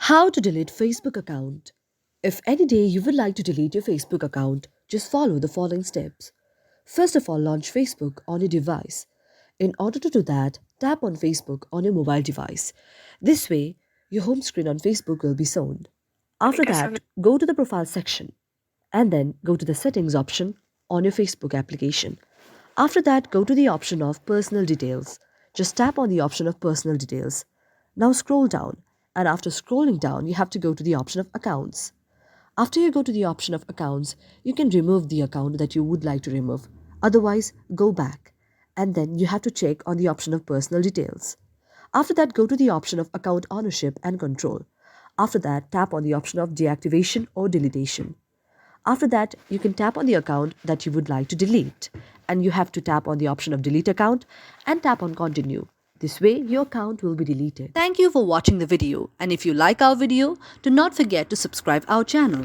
How to delete Facebook account. If any day you would like to delete your Facebook account, just follow the following steps. First of all, launch Facebook on your device. In order to do that, tap on Facebook on your mobile device. This way, your home screen on Facebook will be shown. After that, go to the profile section and then go to the settings option on your Facebook application. After that, go to the option of personal details. Just tap on the option of personal details. Now scroll down, and after scrolling down, you have to go to the option of accounts. After you go to the option of accounts, you can remove the account that you would like to remove. Otherwise, go back, and then you have to check on the option of personal details. After that, go to the option of account ownership and control. After that, tap on the option of deactivation or deletion. After that, you can tap on the account that you would like to delete, and you have to tap on the option of delete account and tap on continue. This way, your account will be deleted. Thank you for watching the video, and if you like our video, do not forget to subscribe our channel.